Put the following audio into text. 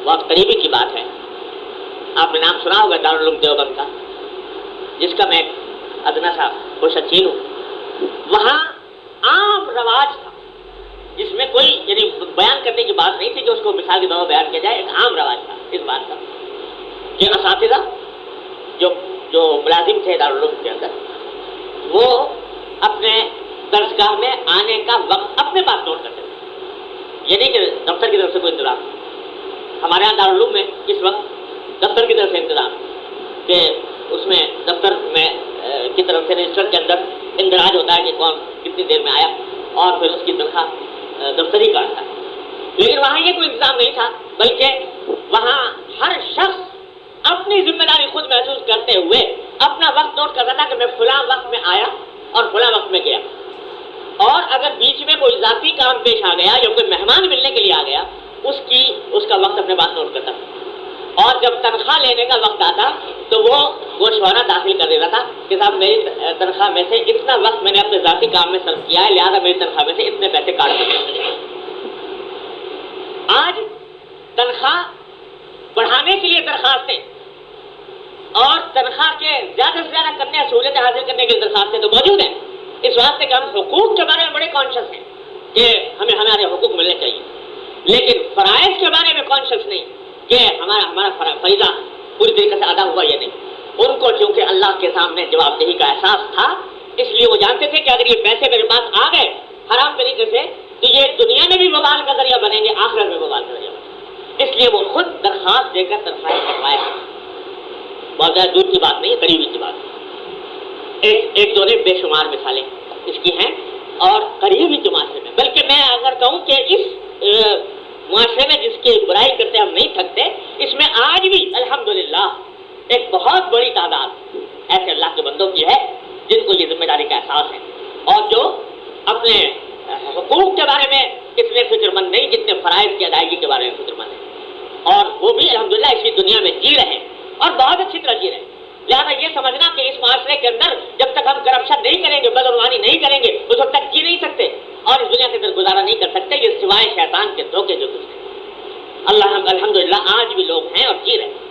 بہت قریبی کی بات ہے. آپ نے نام سنا ہوگا دارالعلوم دیوبند کا، جس کا میں ادنا سا کوشچین ہوں. وہاں عام رواج تھا جس میں کوئی یعنی بیان کرنے کی بات نہیں تھی کہ اس کو مثال کے طور پر بیان کیا جائے. ایک عام رواج تھا اس بات کا کہ اساتذہ جو ملازم تھے دارالعلوم کے اندر، وہ اپنے درسگاہ میں آنے کا وقت اپنے پاس نوٹ کرتے تھے. یہ نہیں کہ دفتر کی طرف سے کوئی انتظام. ہمارے یہاں دارالعلوم میں اس وقت دفتر کی طرف سے انتظام کہ اس میں دفتر میں کی طرف سے رجسٹر کے اندر اندراج ہوتا ہے کہ کون کتنی دیر میں آیا اور پھر اس کی تنخواہ دفتری کاٹتا ہے. لیکن وہاں یہ کوئی انتظام نہیں تھا، بلکہ وہاں ہر شخص اپنی ذمہ داری خود محسوس کرتے ہوئے اپنا وقت نوٹ کرتا تھا کہ میں فلاں وقت میں آیا اور فلاں وقت میں گیا. اور اگر بیچ میں کوئی ذاتی کام پیش آ گیا یا کوئی مہمان ملنے کے لیے آ گیا، اس کا وقت اپنے پاس نوٹ کرتا تھا. اور جب تنخواہ لینے کا وقت آتا تو وہ گوشوارہ داخل کر دیتا تھا کہ صاحب میری تنخواہ میں سے اتنا وقت میں نے اپنے ذاتی کام میں صرف کیا ہے، لہٰذا میری تنخواہ میں سے اتنے پیسے کاٹ دیتے. آج تنخواہ بڑھانے کے لیے درخواستیں اور تنخواہ کے زیادہ سے زیادہ کرنے سہولتیں حاصل کرنے کی درخواستیں تو موجود ہیں. اس واسطے کہ ہم حقوق کے بارے میں بڑے کانشیس ہیں کہ ہمیں ہمارے حقوق ملنے چاہیے، لیکن فرائض کے بارے میں کانشیس نہیں کہ ہمارا فریضہ پوری طریقے سے ادا ہوا یا نہیں. ان کو چونکہ اللہ کے سامنے جواب دہی کا احساس تھا، اس لیے وہ جانتے تھے کہ اگر یہ پیسے میرے پاس آ گئے حرام طریقے سے تو یہ دنیا میں بھی وبال کا ذریعہ بنیں گے، آخرت میں وبال کا ذریعہ بنیں گے. اس لیے وہ خود درخواست دے کر تنخواہیں کٹوائے. بہت زیادہ دور کی بات نہیں ہے، قریبی کی بات. ایک دو نے بے شمار مثالیں اس کی ہیں اور قریبی کے معاشرے میں، بلکہ میں اگر کہوں کہ اس معاشرے میں جس کی برائی کرتے ہم نہیں تھکتے، اس میں آج بھی الحمدللہ ایک بہت بڑی تعداد ایسے اللہ کے بندوں کی ہے جن کو یہ ذمہ داری کا احساس ہے اور جو اپنے حقوق کے بارے میں اتنے فکر مند نہیں جتنے فرائض کی ادائیگی کے بارے میں فکر مند ہیں، اور وہ بھی الحمدللہ اسی دنیا میں جی رہے ہیں اور بہت اچھی طرح جی رہے ہیں. لہٰذا یہ سمجھنا کہ اس معاشرے کے اندر جب تک ہم کرپشن نہیں کریں گے، بدعنوانی نہیں کریں گے، اس وقت تک جی نہیں سکتے اور اس دنیا کے اندر گزارا نہیں کر سکتے، یہ سوائے شیطان کے دھوکے جو کچھ ہے. اللہ الحمدللہ آج بھی لوگ ہیں اور جی رہے ہیں.